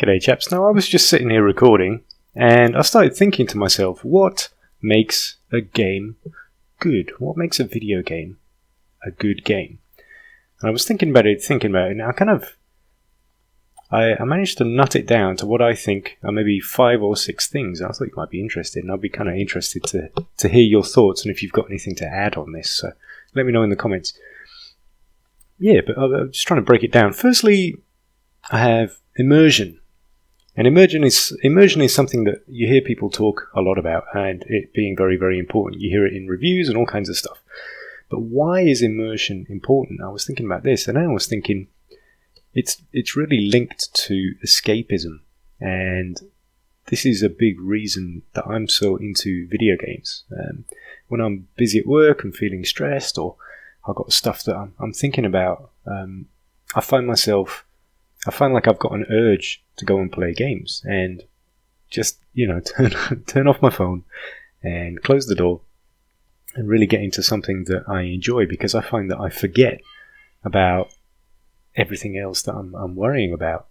G'day chaps. Now I was just sitting here recording and I started thinking to myself, what makes a game good? What makes a video game a good game? And I was thinking about it, and I managed to nut it down to what I think are maybe 5 or 6 things. I thought you might be interested, and I'd be kind of interested to hear your thoughts and if you've got anything to add on this. So let me know in the comments. Yeah, but I'm just trying to break it down. Firstly, I have immersion. And immersion is something that you hear people talk a lot about, and it being very, very important. You hear it in reviews and all kinds of stuff. But why is immersion important? I was thinking about this, and then I was thinking it's really linked to escapism. And this is a big reason that I'm so into video games. When I'm busy at work and feeling stressed, or I've got stuff that I'm thinking about, I find like I've got an urge to go and play games and just, turn off my phone and close the door and really get into something that I enjoy, because I find that I forget about everything else that I'm worrying about.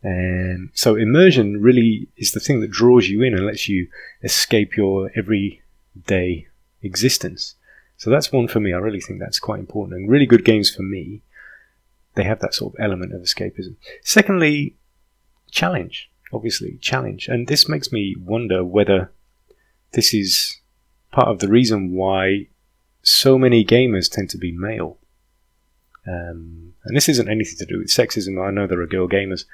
And so immersion really is the thing that draws you in and lets you escape your everyday existence. So that's one for me. I really think that's quite important. And really good games for me, they have that sort of element of escapism. Secondly, challenge. Obviously, challenge. And this makes me wonder whether this is part of the reason why so many gamers tend to be male. And this isn't anything to do with sexism. I know there are girl gamers.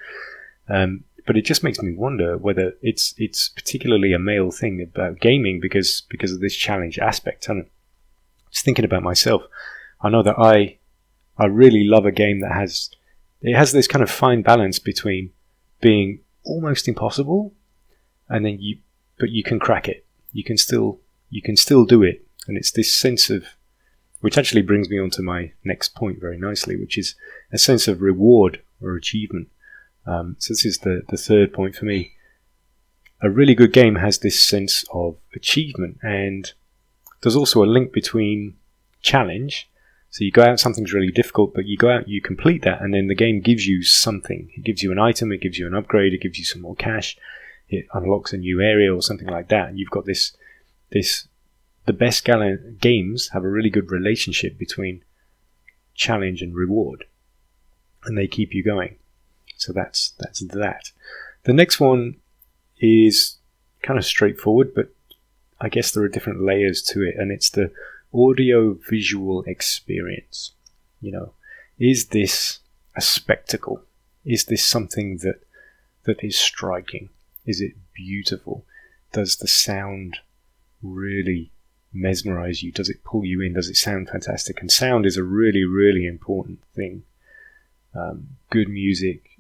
But it just makes me wonder whether it's particularly a male thing about gaming because of this challenge aspect. And just thinking about myself, I know that I really love a game that has this kind of fine balance between being almost impossible and then you can crack it. You can still do it. And it's this sense of, which actually brings me on to my next point very nicely, which is a sense of reward or achievement. So this is the third point for me. A really good game has this sense of achievement, and there's also a link between challenge. So you go out, something's really difficult, but you go out, you complete that, and then the game gives you something. It gives you an item, it gives you an upgrade, it gives you some more cash, it unlocks a new area or something like that. And you've got this. The best games have a really good relationship between challenge and reward, and they keep you going. So that's that. The next one is kind of straightforward, but I guess there are different layers to it, and it's the audio-visual experience. Is this a spectacle? Is this something that is striking? Is it beautiful? Does the sound really mesmerize you? Does it pull you in? Does it sound fantastic? And sound is a really, really important thing. Good music,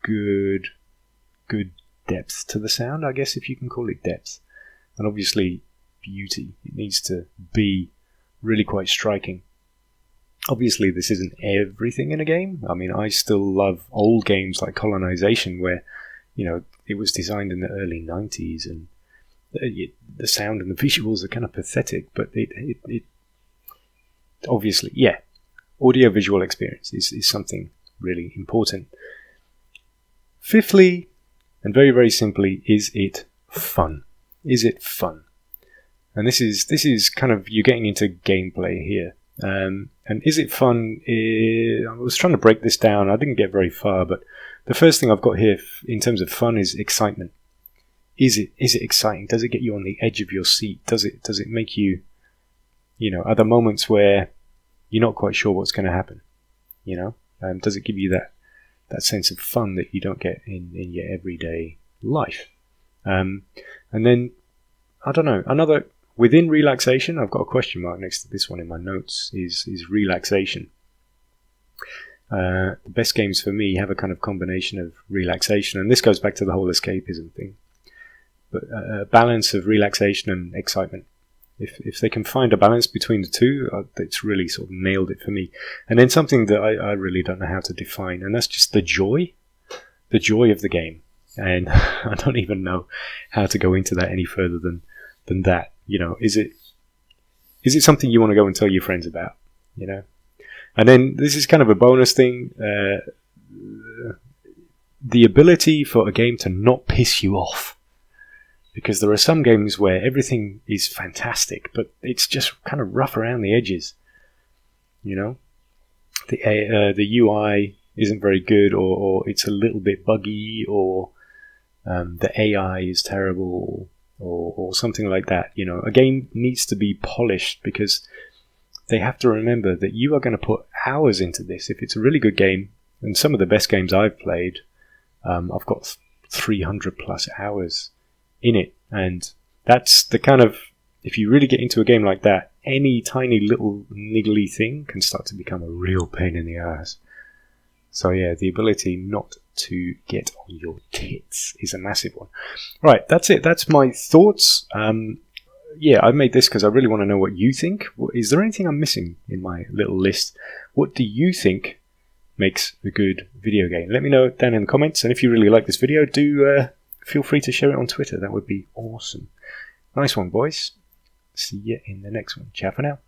good depth to the sound, I guess, if you can call it depth. And obviously beauty. It needs to be really quite striking. Obviously this isn't everything in a game. I mean, I still love old games like Colonization, where it was designed in the early 90s, and the sound and the visuals are kind of pathetic, but it obviously, yeah, audio-visual experience is something really important. Fifthly, and very, very simply, is it fun? Is it fun? And this is kind of, you're getting into gameplay here. And is it fun? I was trying to break this down. I didn't get very far, but the first thing I've got here in terms of fun is excitement. Is it exciting? Does it get you on the edge of your seat? Does it make you, are there moments where you're not quite sure what's going to happen? Does it give you that sense of fun that you don't get in your everyday life? And then, I don't know, another, within relaxation, I've got a question mark next to this one in my notes, is relaxation. The best games for me have a kind of combination of relaxation, and this goes back to the whole escapism thing, but a balance of relaxation and excitement. If they can find a balance between the two, it's really sort of nailed it for me. And then something that I really don't know how to define, and that's just the joy of the game. And I don't even know how to go into that any further than that. Is it something you want to go and tell your friends about? And then this is kind of a bonus thing. the ability for a game to not piss you off. Because there are some games where everything is fantastic, but it's just kind of rough around the edges. You know? The UI isn't very good, or it's a little bit buggy, or the AI is terrible, or something like that. You know, a game needs to be polished because they have to remember that you are going to put hours into this. If it's a really good game, and some of the best games I've played, I've got 300 plus hours in it, and that's the kind of, if you really get into a game like that, any tiny little niggly thing can start to become a real pain in the ass. So yeah, the ability not to get on your tits is a massive one. Right, that's it. That's my thoughts. Yeah, I made this because I really want to know what you think. Is there anything I'm missing in my little list? What do you think makes a good video game? Let me know down in the comments. And if you really like this video, do feel free to share it on Twitter. That would be awesome. Nice one, boys. See you in the next one. Ciao for now.